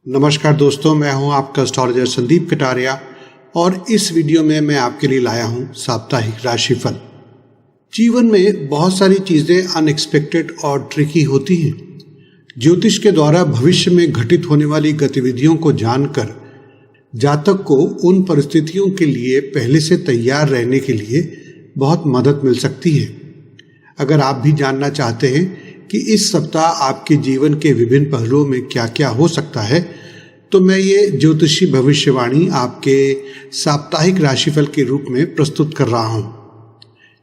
नमस्कार दोस्तों, मैं हूं आपका एस्ट्रोलॉजर संदीप कटारिया और इस वीडियो में मैं आपके लिए लाया हूं साप्ताहिक राशिफल। जीवन में बहुत सारी चीज़ें अनएक्सपेक्टेड और ट्रिकी होती हैं। ज्योतिष के द्वारा भविष्य में घटित होने वाली गतिविधियों को जानकर जातक को उन परिस्थितियों के लिए पहले से तैयार रहने के लिए बहुत मदद मिल सकती है। अगर आप भी जानना चाहते हैं कि इस सप्ताह आपके जीवन के विभिन्न पहलुओं में क्या क्या हो सकता है, तो मैं ये ज्योतिषी भविष्यवाणी आपके साप्ताहिक राशिफल के रूप में प्रस्तुत कर रहा हूँ,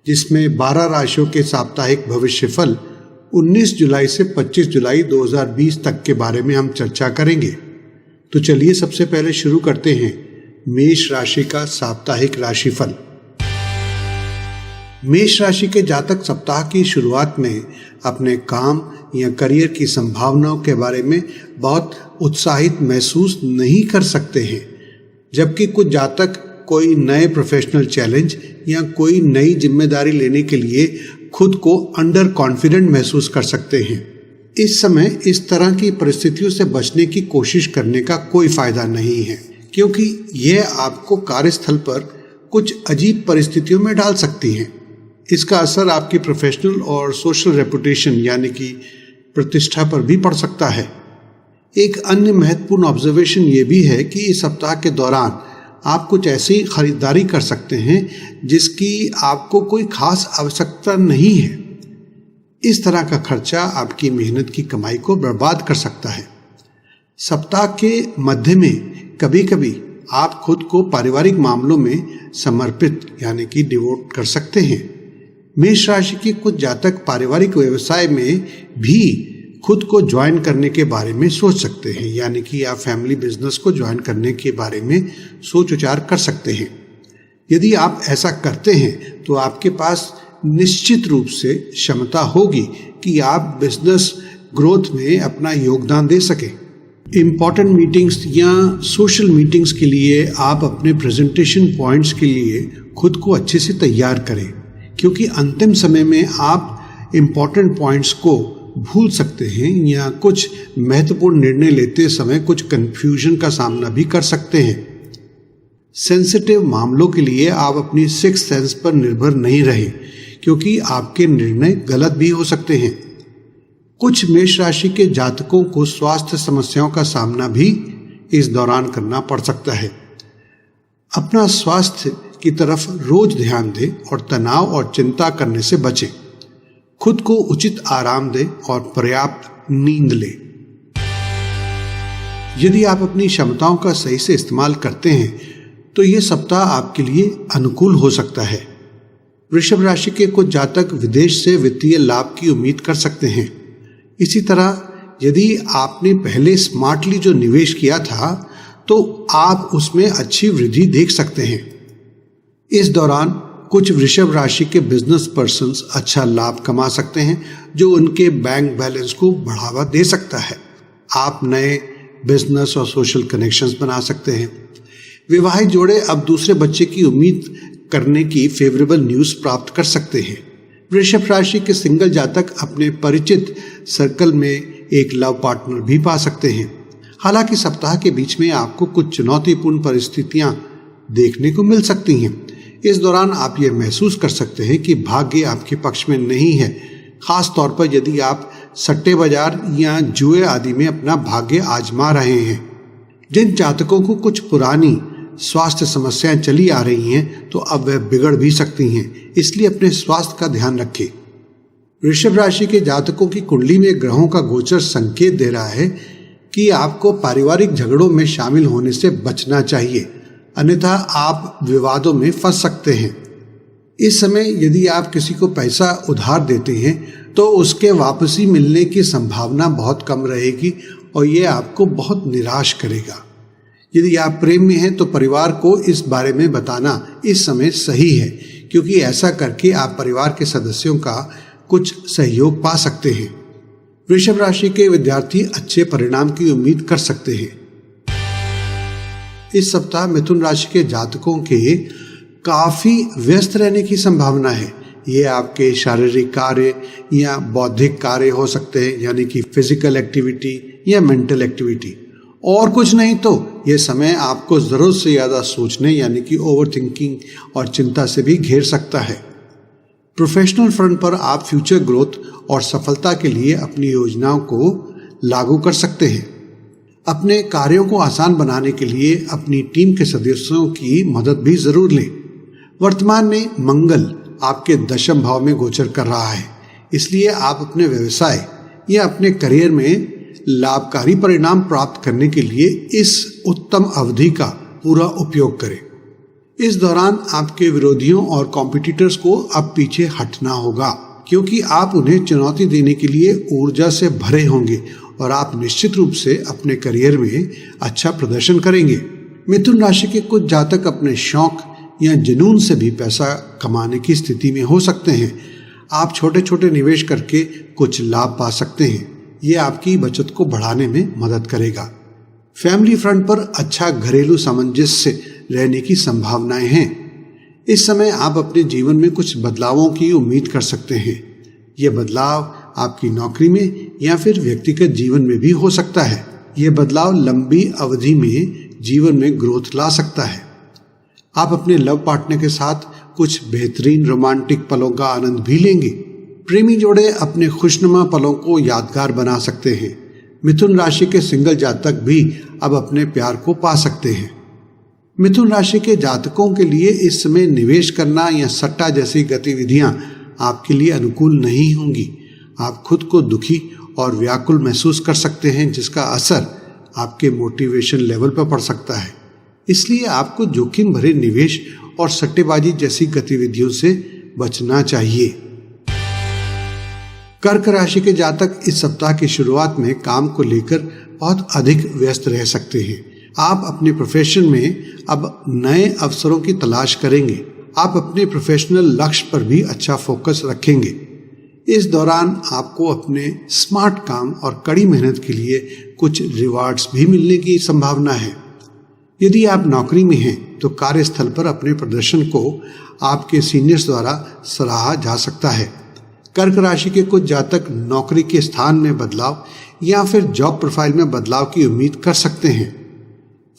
जिसमें 12 राशियों के साप्ताहिक भविष्यफल 19 जुलाई से 25 जुलाई 2020 तक के बारे में हम चर्चा करेंगे। तो चलिए सबसे पहले शुरू करते हैं मेष राशि का साप्ताहिक राशिफल। मेष राशि के जातक सप्ताह की शुरुआत में अपने काम या करियर की संभावनाओं के बारे में बहुत उत्साहित महसूस नहीं कर सकते हैं, जबकि कुछ जातक कोई नए प्रोफेशनल चैलेंज या कोई नई जिम्मेदारी लेने के लिए खुद को अंडर कॉन्फिडेंट महसूस कर सकते हैं। इस समय इस तरह की परिस्थितियों से बचने की कोशिश करने का कोई फायदा नहीं है, क्योंकि यह आपको कार्यस्थल पर कुछ अजीब परिस्थितियों में डाल सकती हैं। इसका असर आपकी प्रोफेशनल और सोशल रेपुटेशन यानी कि प्रतिष्ठा पर भी पड़ सकता है। एक अन्य महत्वपूर्ण ऑब्जर्वेशन ये भी है कि इस सप्ताह के दौरान आप कुछ ऐसी खरीदारी कर सकते हैं जिसकी आपको कोई खास आवश्यकता नहीं है। इस तरह का खर्चा आपकी मेहनत की कमाई को बर्बाद कर सकता है। सप्ताह के मध्य में कभी कभी आप खुद को पारिवारिक मामलों में समर्पित यानी कि डिवोट कर सकते हैं। मेष राशि के कुछ जातक पारिवारिक व्यवसाय में भी खुद को ज्वाइन करने के बारे में सोच सकते हैं, यानी कि आप फैमिली बिजनेस को ज्वाइन करने के बारे में सोच विचार कर सकते हैं। यदि आप ऐसा करते हैं तो आपके पास निश्चित रूप से क्षमता होगी कि आप बिजनेस ग्रोथ में अपना योगदान दे सकें। इम्पॉर्टेंट मीटिंग्स या सोशल मीटिंग्स के लिए आप अपने प्रेजेंटेशन पॉइंट्स के लिए खुद को अच्छे से तैयार करें, क्योंकि अंतिम समय में आप इम्पॉर्टेंट पॉइंट्स को भूल सकते हैं या कुछ महत्वपूर्ण निर्णय लेते समय कुछ कंफ्यूजन का सामना भी कर सकते हैं। सेंसिटिव मामलों के लिए आप अपनी सिक्स्थ सेंस पर निर्भर नहीं रहें, क्योंकि आपके निर्णय गलत भी हो सकते हैं। कुछ मेष राशि के जातकों को स्वास्थ्य समस्याओं का सामना भी इस दौरान करना पड़ सकता है। अपना स्वास्थ्य की तरफ रोज ध्यान दें और तनाव और चिंता करने से बचें। खुद को उचित आराम दें और पर्याप्त नींद लें। यदि आप अपनी क्षमताओं का सही से इस्तेमाल करते हैं तो ये सप्ताह आपके लिए अनुकूल हो सकता है। वृषभ राशि के कुछ जातक विदेश से वित्तीय लाभ की उम्मीद कर सकते हैं। इसी तरह यदि आपने पहले स्मार्टली जो निवेश किया था तो आप उसमें अच्छी वृद्धि देख सकते हैं। इस दौरान कुछ वृषभ राशि के बिजनेस पर्सन्स अच्छा लाभ कमा सकते हैं, जो उनके बैंक बैलेंस को बढ़ावा दे सकता है। आप नए बिजनेस और सोशल कनेक्शंस बना सकते हैं। विवाहित जोड़े अब दूसरे बच्चे की उम्मीद करने की फेवरेबल न्यूज़ प्राप्त कर सकते हैं। वृषभ राशि के सिंगल जातक अपने परिचित सर्कल में एक लव पार्टनर भी पा सकते हैं। हालांकि सप्ताह के बीच में आपको कुछ चुनौतीपूर्ण परिस्थितियां देखने को मिल सकती हैं। इस दौरान आप ये महसूस कर सकते हैं कि भाग्य आपके पक्ष में नहीं है, खास तौर पर यदि आप सट्टे बाजार या जुए आदि में अपना भाग्य आजमा रहे हैं। जिन जातकों को कुछ पुरानी स्वास्थ्य समस्याएं चली आ रही हैं तो अब वह बिगड़ भी सकती हैं, इसलिए अपने स्वास्थ्य का ध्यान रखें। वृषभ राशि के जातकों की कुंडली में ग्रहों का गोचर संकेत दे रहा है कि आपको पारिवारिक झगड़ों में शामिल होने से बचना चाहिए, अन्यथा आप विवादों में फंस सकते हैं। इस समय यदि आप किसी को पैसा उधार देते हैं तो उसके वापसी मिलने की संभावना बहुत कम रहेगी और ये आपको बहुत निराश करेगा। यदि आप प्रेम में हैं तो परिवार को इस बारे में बताना इस समय सही है, क्योंकि ऐसा करके आप परिवार के सदस्यों का कुछ सहयोग पा सकते हैं। वृषभ राशि के विद्यार्थी अच्छे परिणाम की उम्मीद कर सकते हैं। इस सप्ताह मिथुन राशि के जातकों के काफी व्यस्त रहने की संभावना है। ये आपके शारीरिक कार्य या बौद्धिक कार्य हो सकते हैं, यानी कि फिजिकल एक्टिविटी या मेंटल एक्टिविटी, और कुछ नहीं तो ये समय आपको ज़रूरत से ज़्यादा सोचने यानी कि ओवर थिंकिंग और चिंता से भी घेर सकता है। प्रोफेशनल फ्रंट पर आप फ्यूचर ग्रोथ और सफलता के लिए अपनी योजनाओं को लागू कर सकते हैं। अपने कार्यों को आसान बनाने के लिए अपनी टीम के सदस्यों की मदद भी ज़रूर लें। वर्तमान में मंगल आपके दशम भाव में गोचर कर रहा है, इसलिए आप अपने व्यवसाय या अपने करियर में लाभकारी परिणाम प्राप्त करने के लिए इस उत्तम अवधि का पूरा उपयोग करें। इस दौरान आपके विरोधियों और कॉम्पिटिटर्स को अब पीछे हटना होगा, क्योंकि आप उन्हें चुनौती देने के लिए ऊर्जा से भरे होंगे और आप निश्चित रूप से अपने करियर में अच्छा प्रदर्शन करेंगे। मिथुन राशि के कुछ जातक अपने शौक या जुनून से भी पैसा कमाने की स्थिति में हो सकते हैं। आप छोटे छोटे निवेश करके कुछ लाभ पा सकते हैं। ये आपकी बचत को बढ़ाने में मदद करेगा। फैमिली फ्रंट पर अच्छा घरेलू सामंजस्य रहने की संभावनाएं हैं। इस समय आप अपने जीवन में कुछ बदलावों की उम्मीद कर सकते हैं। ये बदलाव आपकी नौकरी में या फिर व्यक्तिगत जीवन में भी हो सकता है। ये बदलाव लंबी अवधि में जीवन में ग्रोथ ला सकता है। आप अपने लव पार्टनर के साथ कुछ बेहतरीन रोमांटिक पलों का आनंद भी लेंगे। प्रेमी जोड़े अपने खुशनुमा पलों को यादगार बना सकते हैं। मिथुन राशि के सिंगल जातक भी अब अपने प्यार को पा सकते हैं। मिथुन राशि के जातकों के लिए इस समय निवेश करना या सट्टा जैसी गतिविधियां आपके लिए अनुकूल नहीं होंगी। आप खुद को दुखी और व्याकुल महसूस कर सकते हैं, जिसका असर आपके मोटिवेशन लेवल पर पड़ सकता है। इसलिए आपको जोखिम भरे निवेश और सट्टेबाजी जैसी गतिविधियों से बचना चाहिए। कर्क राशि के जातक इस सप्ताह की शुरुआत में काम को लेकर बहुत अधिक व्यस्त रह सकते हैं। आप अपने प्रोफेशन में अब नए अवसरों की तलाश करेंगे। आप अपने प्रोफेशनल लक्ष्य पर भी अच्छा फोकस रखेंगे। इस दौरान आपको अपने स्मार्ट काम और कड़ी मेहनत के लिए कुछ रिवार्ड्स भी मिलने की संभावना है। यदि आप नौकरी में हैं तो कार्यस्थल पर अपने प्रदर्शन को आपके सीनियर्स द्वारा सराहा जा सकता है। कर्क राशि के कुछ जातक नौकरी के स्थान में बदलाव या फिर जॉब प्रोफाइल में बदलाव की उम्मीद कर सकते हैं।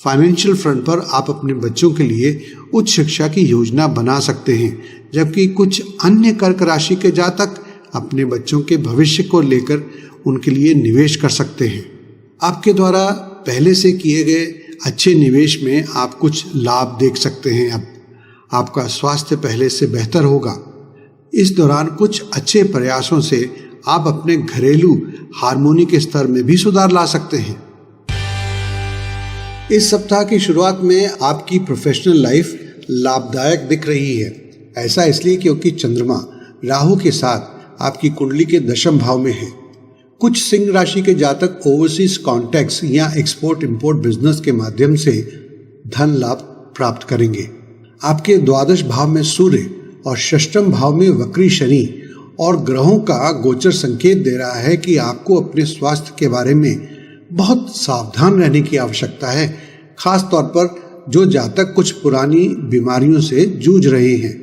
फाइनेंशियल फ्रंट पर आप अपने बच्चों के लिए उच्च शिक्षा की योजना बना सकते हैं, जबकि कुछ अन्य कर्क राशि के जातक अपने बच्चों के भविष्य को लेकर उनके लिए निवेश कर सकते हैं। आपके द्वारा पहले से किए गए अच्छे निवेश में आप कुछ लाभ देख सकते हैं। अब आपका स्वास्थ्य पहले से बेहतर होगा। इस दौरान कुछ अच्छे प्रयासों से आप अपने घरेलू हार्मोनी के स्तर में भी सुधार ला सकते हैं। इस सप्ताह की शुरुआत में आपकी प्रोफेशनल लाइफ लाभदायक दिख रही है। ऐसा इसलिए क्योंकि चंद्रमा राहु के साथ आपकी कुंडली के दशम भाव में है। कुछ सिंह राशि के जातक ओवरसीज कॉन्टैक्ट्स या एक्सपोर्ट इंपोर्ट बिजनेस के माध्यम से धन लाभ प्राप्त करेंगे। आपके द्वादश भाव में सूर्य और षष्ठम भाव में वक्री शनि और ग्रहों का गोचर संकेत दे रहा है कि आपको अपने स्वास्थ्य के बारे में बहुत सावधान रहने की आवश्यकता है, खास तौर पर जो जातक कुछ पुरानी बीमारियों से जूझ रहे हैं।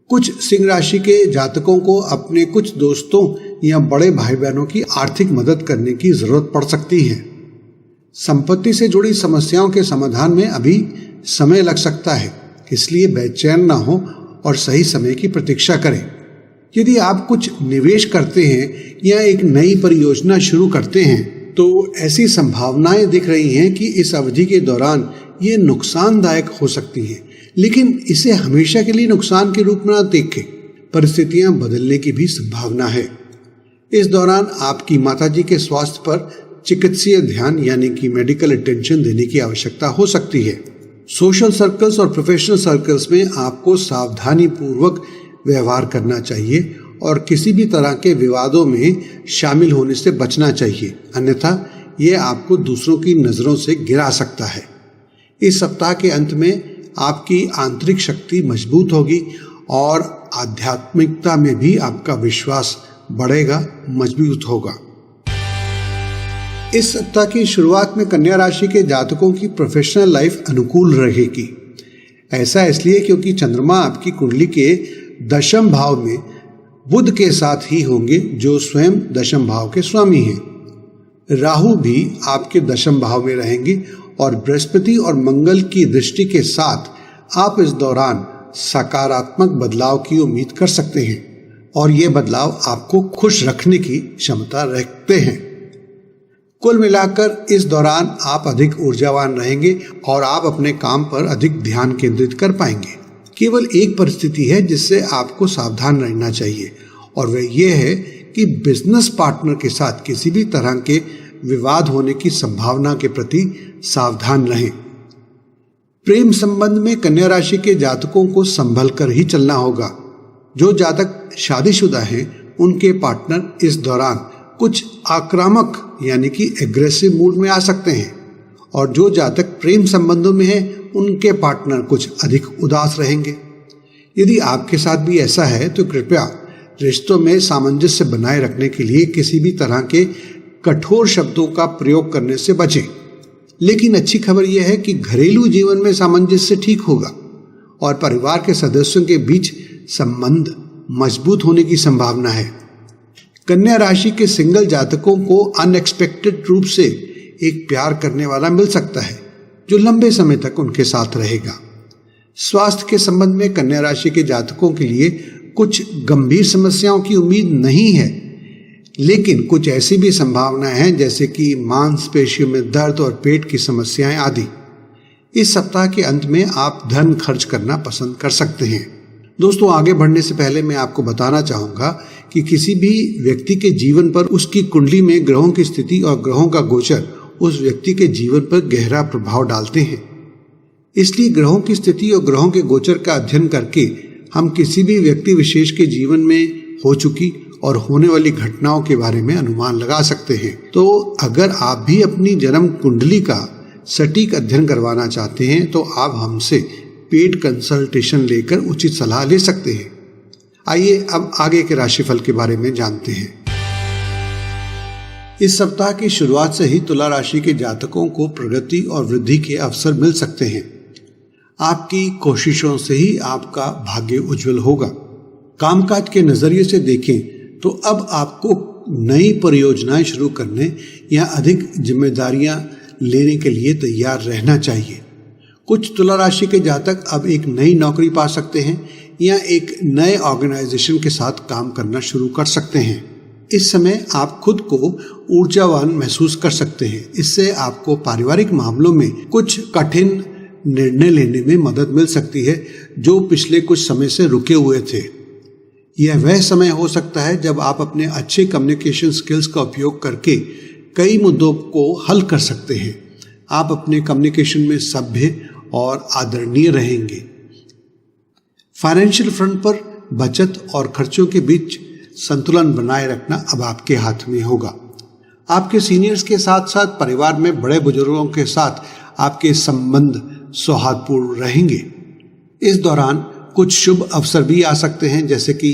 कुछ सिंह राशि के जातकों को अपने कुछ दोस्तों या बड़े भाई बहनों की आर्थिक मदद करने की जरूरत पड़ सकती है। संपत्ति से जुड़ी समस्याओं के समाधान में अभी समय लग सकता है, इसलिए बेचैन ना हो और सही समय की प्रतीक्षा करें। यदि आप कुछ निवेश करते हैं या एक नई परियोजना शुरू करते हैं तो ऐसी संभावनाएं दिख रही हैं कि इस अवधि के दौरान ये नुकसानदायक हो सकती हैं, लेकिन इसे हमेशा के लिए नुकसान के रूप में न देखें। परिस्थितियां बदलने की भी संभावना है। इस दौरान आपकी माताजी के स्वास्थ्य पर चिकित्सीय ध्यान यानी कि मेडिकल अटेंशन देने की आवश्यकता हो सकती है। सोशल सर्कल्स और प्रोफेशनल सर्कल्स में आपको सावधानी पूर्वक व्यवहार करना चाहिए और किसी भी तरह के विवादों में शामिल होने से बचना चाहिए, अन्यथा ये आपको दूसरों की नज़रों से गिरा सकता है। इस सप्ताह के अंत में आपकी आंतरिक शक्ति मजबूत होगी और आध्यात्मिकता में भी आपका विश्वास बढ़ेगा, मजबूत होगा। इस सप्ताह की शुरुआत में कन्या राशि के जातकों की प्रोफेशनल लाइफ अनुकूल रहेगी। ऐसा इसलिए क्योंकि चंद्रमा आपकी कुंडली के दशम भाव में बुध के साथ ही होंगे, जो स्वयं दशम भाव के स्वामी हैं। राहु भी आपके दशम भाव में रहेंगे और बृहस्पति और मंगल की दृष्टि के साथ आप इस दौरान सकारात्मक बदलाव की उम्मीद कर सकते हैं और ये बदलाव आपको खुश रखने की क्षमता रखते हैं। कुल मिलाकर इस दौरान आप अधिक ऊर्जावान रहेंगे और आप अपने काम पर अधिक ध्यान केंद्रित कर पाएंगे। केवल एक परिस्थिति है जिससे आपको सावधान रहना चाहिए और वह यह है कि बिजनेस पार्टनर के साथ किसी भी तरह के विवाद होने की संभावना के प्रति सावधान रहें। प्रेम संबंध में कन्या राशि के जातकों को संभल कर ही चलना होगा। जो जातक शादीशुदा हैं उनके पार्टनर इस दौरान कुछ आक्रामक यानी कि एग्रेसिव मूड में आ सकते हैं और जो जातक प्रेम संबंधों में हैं उनके पार्टनर कुछ अधिक उदास रहेंगे। यदि आपके साथ भी ऐसा है तो कृपया रिश्तों में सामंजस्य बनाए रखने के लिए किसी भी तरह के कठोर शब्दों का प्रयोग करने से बचें। लेकिन अच्छी खबर यह है कि घरेलू जीवन में सामंजस्य ठीक होगा और परिवार के सदस्यों के बीच संबंध मजबूत होने की संभावना है। कन्या राशि के सिंगल जातकों को अनएक्सपेक्टेड रूप से एक प्यार करने वाला मिल सकता है जो लंबे समय तक उनके साथ रहेगा। स्वास्थ्य के संबंध में कन्या राशि के जातकों के लिए कुछ गंभीर समस्याओं की उम्मीद नहीं है, लेकिन कुछ ऐसी भी संभावनाएं हैं जैसे कि मांसपेशियों में दर्द और पेट की समस्याएं आदि। इस सप्ताह के अंत में आप धन खर्च करना पसंद कर सकते हैं। दोस्तों, आगे बढ़ने से पहले मैं आपको बताना चाहूंगा कि किसी भी व्यक्ति के जीवन पर उसकी कुंडली में ग्रहों की स्थिति और ग्रहों का गोचर उस व्यक्ति के जीवन पर गहरा प्रभाव डालते हैं। इसलिए ग्रहों की स्थिति और ग्रहों के गोचर का अध्ययन करके हम किसी भी व्यक्ति विशेष के जीवन में हो चुकी और होने वाली घटनाओं के बारे में अनुमान लगा सकते हैं। तो अगर आप भी अपनी जन्म कुंडली का सटीक अध्ययन करवाना चाहते हैं तो आप हमसे पेड कंसल्टेशन लेकर उचित सलाह ले सकते हैं। आइए अब आगे के राशिफल के बारे में जानते हैं। इस सप्ताह की शुरुआत से ही तुला राशि के जातकों को प्रगति और वृद्धि के अवसर मिल सकते हैं। आपकी कोशिशों से ही आपका भाग्य उज्जवल होगा। कामकाज के नजरिए से देखें तो अब आपको नई परियोजनाएं शुरू करने या अधिक जिम्मेदारियां लेने के लिए तैयार रहना चाहिए। कुछ तुला राशि के जातक अब एक नई नौकरी पा सकते हैं या एक नए ऑर्गेनाइजेशन के साथ काम करना शुरू कर सकते हैं। इस समय आप खुद को ऊर्जावान महसूस कर सकते हैं। इससे आपको पारिवारिक मामलों में कुछ कठिन निर्णय लेने में मदद मिल सकती है जो पिछले कुछ समय से रुके हुए थे। यह वह समय हो सकता है जब आप अपने अच्छे कम्युनिकेशन स्किल्स का उपयोग करके कई मुद्दों को हल कर सकते हैं। आप अपने कम्युनिकेशन में सभ्य और आदरणीय रहेंगे। फाइनेंशियल फ्रंट पर बचत और खर्चों के बीच संतुलन बनाए रखना अब आपके हाथ में होगा। आपके सीनियर्स के साथ साथ परिवार में बड़े बुजुर्गों के साथ आपके संबंध सौहार्दपूर्ण रहेंगे। इस दौरान कुछ शुभ अवसर भी आ सकते हैं जैसे कि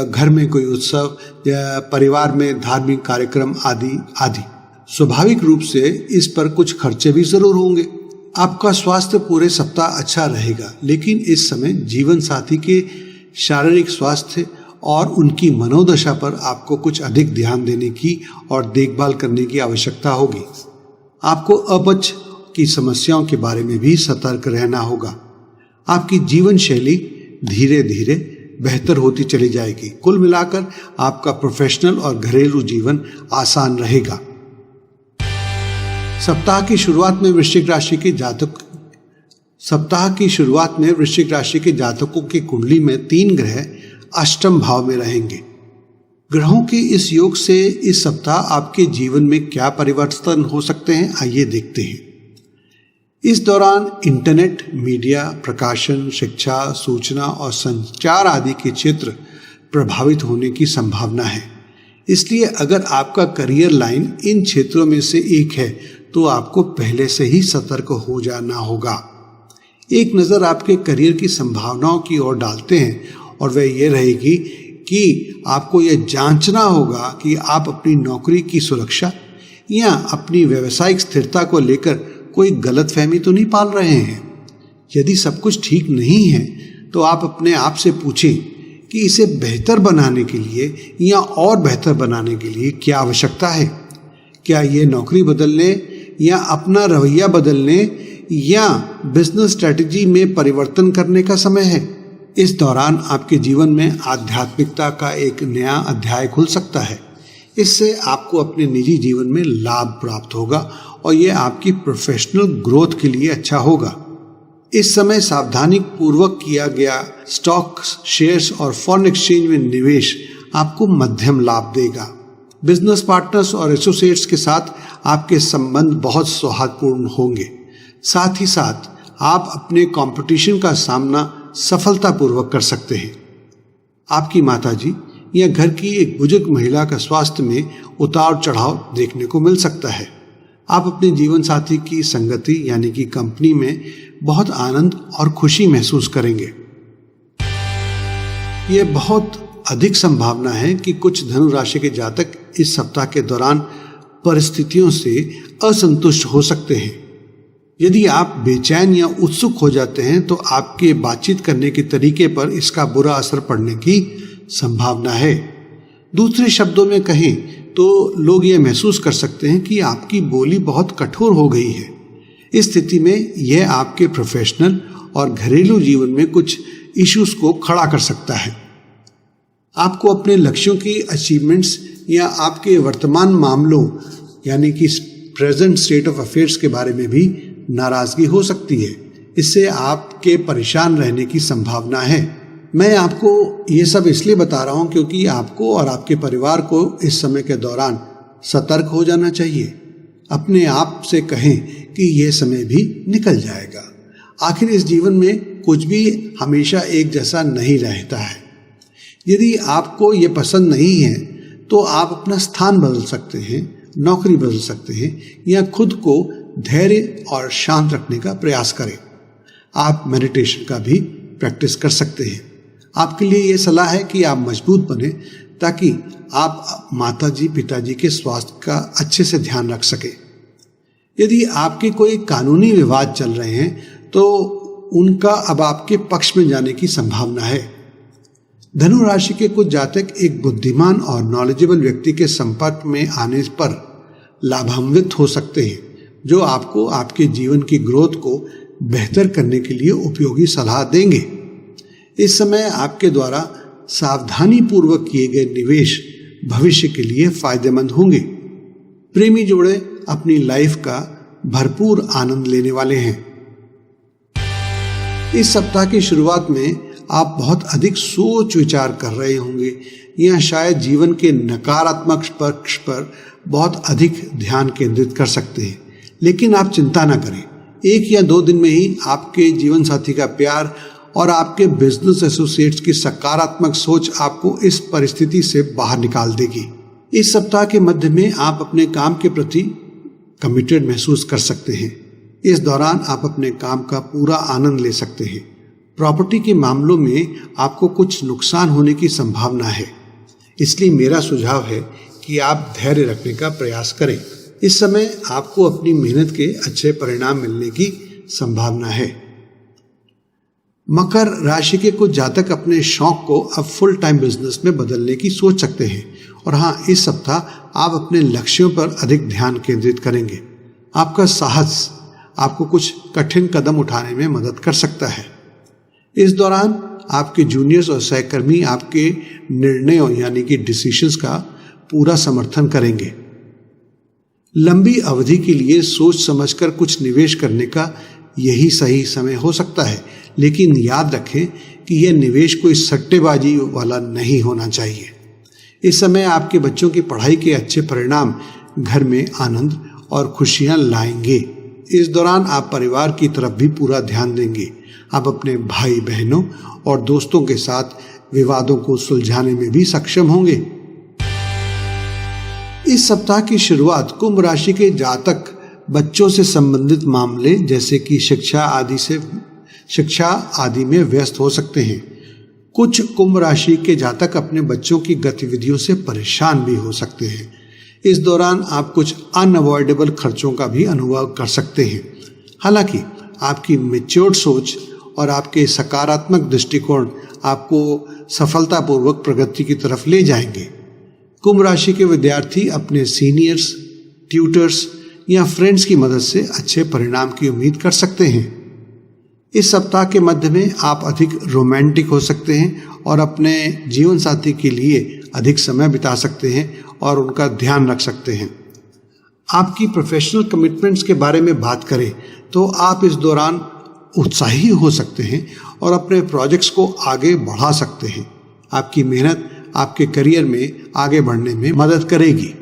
घर में कोई उत्सव या परिवार में धार्मिक कार्यक्रम आदि आदि। स्वाभाविक रूप से इस पर कुछ खर्चे भी जरूर होंगे। आपका स्वास्थ्य पूरे सप्ताह अच्छा रहेगा, लेकिन इस समय जीवन साथी के शारीरिक स्वास्थ्य और उनकी मनोदशा पर आपको कुछ अधिक ध्यान देने की और देखभाल करने की आवश्यकता होगी। आपको अपच की समस्याओं के बारे में भी सतर्क रहना होगा। आपकी जीवन शैली धीरे धीरे बेहतर होती चली जाएगी। कुल मिलाकर आपका प्रोफेशनल और घरेलू जीवन आसान रहेगा। सप्ताह की शुरुआत में वृश्चिक राशि के जातकों की कुंडली में 3 ग्रह अष्टम भाव में रहेंगे। ग्रहों के इस योग से इस सप्ताह आपके जीवन में क्या परिवर्तन हो सकते हैं, आइए देखते हैं। इस दौरान इंटरनेट, मीडिया, प्रकाशन, शिक्षा, सूचना और संचार आदि के क्षेत्र प्रभावित होने की संभावना है। इसलिए अगर आपका करियर लाइन इन क्षेत्रों में से एक है तो आपको पहले से ही सतर्क हो जाना होगा। एक नज़र आपके करियर की संभावनाओं की ओर डालते हैं और वह ये रहेगी कि आपको यह जांचना होगा कि आप अपनी नौकरी की सुरक्षा या अपनी व्यावसायिक स्थिरता को लेकर कोई गलतफहमी तो नहीं पाल रहे हैं। यदि सब कुछ ठीक नहीं है तो आप अपने आप से पूछें कि इसे बेहतर बनाने के लिए या और बेहतर बनाने के लिए क्या आवश्यकता है। क्या ये नौकरी बदलने या अपना रवैया बदलने या बिजनेस स्ट्रेटजी में परिवर्तन करने का समय है? इस दौरान आपके जीवन में आध्यात्मिकता का एक नया अध्याय खुल सकता है। इससे आपको अपने निजी जीवन में लाभ प्राप्त होगा और ये आपकी प्रोफेशनल ग्रोथ के लिए अच्छा होगा। इस समय सावधानी पूर्वक किया गया स्टॉक्स, शेयर्स और फॉरेन एक्सचेंज में निवेश आपको मध्यम लाभ देगा। बिजनेस पार्टनर्स और एसोसिएट्स के साथ आपके संबंध बहुत सौहार्दपूर्ण होंगे। साथ ही साथ आप अपने कंपटीशन का सामना सफलतापूर्वक कर सकते हैं। आपकी माताजी या घर की एक बुजुर्ग महिला का स्वास्थ्य में उतार चढ़ाव देखने को मिल सकता है। आप अपने जीवन साथी की संगति यानी कि कंपनी में बहुत आनंद और खुशी महसूस करेंगे। यह बहुत अधिक संभावना है कि कुछ धनु राशि के जातक इस सप्ताह के दौरान परिस्थितियों से असंतुष्ट हो सकते हैं। यदि आप बेचैन या उत्सुक हो जाते हैं तो आपके बातचीत करने के तरीके पर इसका बुरा असर पड़ने की संभावना है। दूसरे शब्दों में कहें तो लोग ये महसूस कर सकते हैं कि आपकी बोली बहुत कठोर हो गई है। इस स्थिति में यह आपके प्रोफेशनल और घरेलू जीवन में कुछ इश्यूज को खड़ा कर सकता है। आपको अपने लक्ष्यों की अचीवमेंट्स या आपके वर्तमान मामलों यानी कि प्रेजेंट स्टेट ऑफ अफेयर्स के बारे में भी नाराजगी हो सकती है। इससे आपके परेशान रहने की संभावना है। मैं आपको ये सब इसलिए बता रहा हूँ क्योंकि आपको और आपके परिवार को इस समय के दौरान सतर्क हो जाना चाहिए। अपने आप से कहें कि यह समय भी निकल जाएगा। आखिर इस जीवन में कुछ भी हमेशा एक जैसा नहीं रहता है। यदि आपको ये पसंद नहीं है तो आप अपना स्थान बदल सकते हैं, नौकरी बदल सकते हैं या खुद को धैर्य और शांत रखने का प्रयास करें। आप मेडिटेशन का भी प्रैक्टिस कर सकते हैं। आपके लिए ये सलाह है कि आप मजबूत बने ताकि आप माताजी पिताजी के स्वास्थ्य का अच्छे से ध्यान रख सकें। यदि आपके कोई कानूनी विवाद चल रहे हैं तो उनका अब आपके पक्ष में जाने की संभावना है। धनु राशि के कुछ जातक एक बुद्धिमान और नॉलेजेबल व्यक्ति के संपर्क में आने पर लाभान्वित हो सकते हैं, जो आपको आपके जीवन की ग्रोथ को बेहतर करने के लिए उपयोगी सलाह देंगे। इस समय आपके द्वारा सावधानी पूर्वक किए गए निवेश भविष्य के लिए फायदेमंद होंगे। प्रेमी जोड़े अपनी लाइफ का भरपूर आनंद लेने वाले हैं। इस सप्ताह की शुरुआत में आप बहुत अधिक सोच विचार कर रहे होंगे या शायद जीवन के नकारात्मक पक्ष पर बहुत अधिक ध्यान केंद्रित कर सकते हैं। लेकिन आप चिंता न करें, 1 या 2 दिन में ही आपके जीवन साथी का प्यार और आपके बिजनेस एसोसिएट्स की सकारात्मक सोच आपको इस परिस्थिति से बाहर निकाल देगी। इस सप्ताह के मध्य में आप अपने काम के प्रति कमिटेड महसूस कर सकते हैं। इस दौरान आप अपने काम का पूरा आनंद ले सकते हैं। प्रॉपर्टी के मामलों में आपको कुछ नुकसान होने की संभावना है, इसलिए मेरा सुझाव है कि आप धैर्य रखने का प्रयास करें। इस समय आपको अपनी मेहनत के अच्छे परिणाम मिलने की संभावना है। मकर राशि के कुछ जातक अपने शौक को अब फुल टाइम बिजनेस में बदलने की सोच सकते हैं और हाँ, इस सप्ताह आप अपने लक्ष्यों पर अधिक ध्यान केंद्रित करेंगे। आपका साहस आपको कुछ कठिन कदम उठाने में मदद कर सकता है। इस दौरान आपके जूनियर्स और सहकर्मी आपके निर्णयों यानी कि डिसीजंस का पूरा समर्थन करेंगे। लंबी अवधि के लिए सोच समझकर कुछ निवेश करने का यही सही समय हो सकता है, लेकिन याद रखें कि यह निवेश कोई सट्टेबाजी वाला नहीं होना चाहिए। इस समय आपके बच्चों की पढ़ाई के अच्छे परिणाम घर में आनंद और खुशियां लाएंगे। इस दौरान आप परिवार की तरफ भी पूरा ध्यान देंगे। आप अपने भाई बहनों और दोस्तों के साथ विवादों को सुलझाने में भी सक्षम होंगे। इस सप्ताह की शुरुआत कुंभ राशि के जातक बच्चों से संबंधित मामले जैसे कि शिक्षा आदि में व्यस्त हो सकते हैं। कुछ कुंभ राशि के जातक अपने बच्चों की गतिविधियों से परेशान भी हो सकते हैं। इस दौरान आप कुछ अनअवॉइडेबल खर्चों का भी अनुभव कर सकते हैं। हालांकि आपकी मैच्योर्ड सोच और आपके सकारात्मक दृष्टिकोण आपको सफलतापूर्वक प्रगति की तरफ ले जाएंगे। कुंभ राशि के विद्यार्थी अपने सीनियर्स, ट्यूटर्स या फ्रेंड्स की मदद से अच्छे परिणाम की उम्मीद कर सकते हैं। इस सप्ताह के मध्य में आप अधिक रोमांटिक हो सकते हैं और अपने जीवन साथी के लिए अधिक समय बिता सकते हैं और उनका ध्यान रख सकते हैं। आपकी प्रोफेशनल कमिटमेंट्स के बारे में बात करें तो आप इस दौरान उत्साही हो सकते हैं और अपने प्रोजेक्ट्स को आगे बढ़ा सकते हैं। आपकी मेहनत आपके करियर में आगे बढ़ने में मदद करेगी।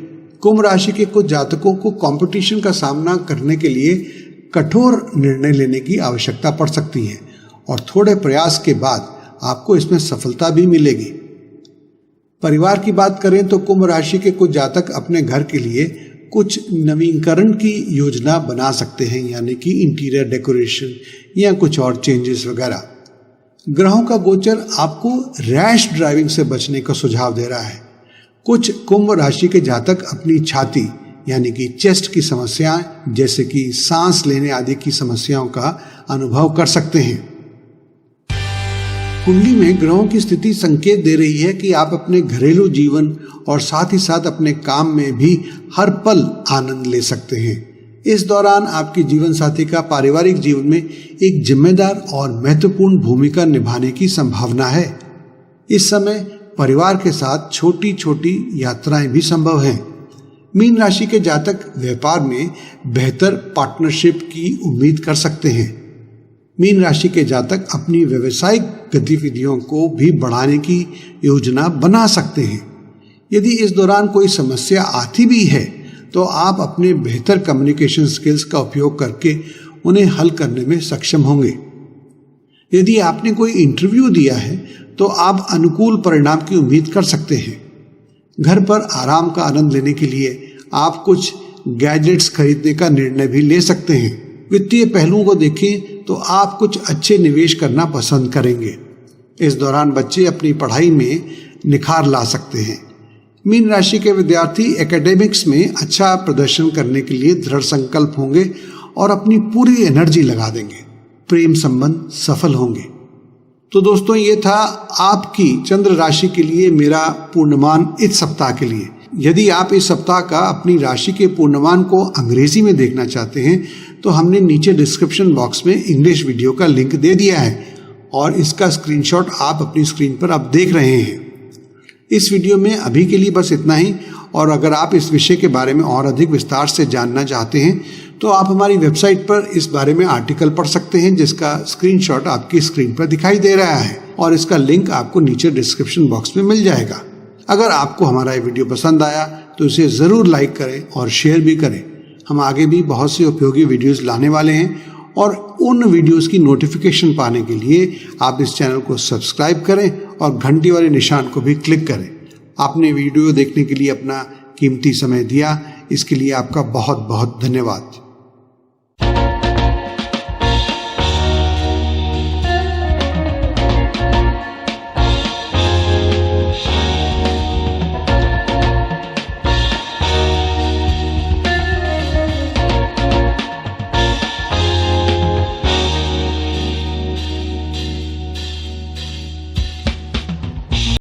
कुंभ राशि के कुछ जातकों को कंपटीशन का सामना करने के लिए कठोर निर्णय लेने की आवश्यकता पड़ सकती है और थोड़े प्रयास के बाद आपको इसमें सफलता भी मिलेगी। परिवार की बात करें तो कुंभ राशि के कुछ जातक अपने घर के लिए कुछ नवीनीकरण की योजना बना सकते हैं, यानी कि इंटीरियर डेकोरेशन या कुछ और चेंजेस वगैरह। ग्रहों का गोचर आपको रैश ड्राइविंग से बचने का सुझाव दे रहा है। कुछ कुंभ राशि के जातक अपनी छाती यानी कि चेस्ट की समस्याएं जैसे कि सांस लेने आदि की समस्याओं का अनुभव कर सकते हैं। कुंडली में ग्रहों की स्थिति संकेत दे रही है कि आप अपने घरेलू जीवन और साथ ही साथ अपने काम में भी हर पल आनंद ले सकते हैं। इस दौरान आपके जीवन साथी का पारिवारिक जीवन में एक जिम्मेदार और महत्वपूर्ण भूमिका निभाने की संभावना है। इस समय परिवार के साथ छोटी छोटी यात्राएं भी संभव हैं। मीन राशि के जातक व्यापार में बेहतर पार्टनरशिप की उम्मीद कर सकते हैं। मीन राशि के जातक अपनी व्यावसायिक गतिविधियों को भी बढ़ाने की योजना बना सकते हैं। यदि इस दौरान कोई समस्या आती भी है तो आप अपने बेहतर कम्युनिकेशन स्किल्स का उपयोग करके उन्हें हल करने में सक्षम होंगे। यदि आपने कोई इंटरव्यू दिया है तो आप अनुकूल परिणाम की उम्मीद कर सकते हैं। घर पर आराम का आनंद लेने के लिए आप कुछ गैजेट्स खरीदने का निर्णय भी ले सकते हैं। वित्तीय पहलुओं को देखें तो आप कुछ अच्छे निवेश करना पसंद करेंगे। इस दौरान बच्चे अपनी पढ़ाई में निखार ला सकते हैं। मीन राशि के विद्यार्थी एकेडमिक्स में अच्छा प्रदर्शन करने के लिए दृढ़ संकल्प होंगे और अपनी पूरी एनर्जी लगा देंगे। प्रेम संबंध सफल होंगे। तो दोस्तों, ये था आपकी चंद्र राशि के लिए मेरा पूर्णमान इस सप्ताह के लिए। यदि आप इस सप्ताह का अपनी राशि के पूर्णमान को अंग्रेजी में देखना चाहते हैं तो हमने नीचे डिस्क्रिप्शन बॉक्स में इंग्लिश वीडियो का लिंक दे दिया है और इसका स्क्रीनशॉट आप अपनी स्क्रीन पर आप देख रहे हैं। इस वीडियो में अभी के लिए बस इतना ही, और अगर आप इस विषय के बारे में और अधिक विस्तार से जानना चाहते हैं तो आप हमारी वेबसाइट पर इस बारे में आर्टिकल पढ़ सकते हैं जिसका स्क्रीनशॉट आपकी स्क्रीन पर दिखाई दे रहा है और इसका लिंक आपको नीचे डिस्क्रिप्शन बॉक्स में मिल जाएगा। अगर आपको हमारा ये वीडियो पसंद आया तो इसे ज़रूर लाइक करें और शेयर भी करें। हम आगे भी बहुत से उपयोगी वीडियोस लाने वाले हैं और उन वीडियोस की नोटिफिकेशन पाने के लिए आप इस चैनल को सब्सक्राइब करें और घंटी वाले निशान को भी क्लिक करें। आपने वीडियो देखने के लिए अपना कीमती समय दिया, इसके लिए आपका बहुत बहुत धन्यवाद।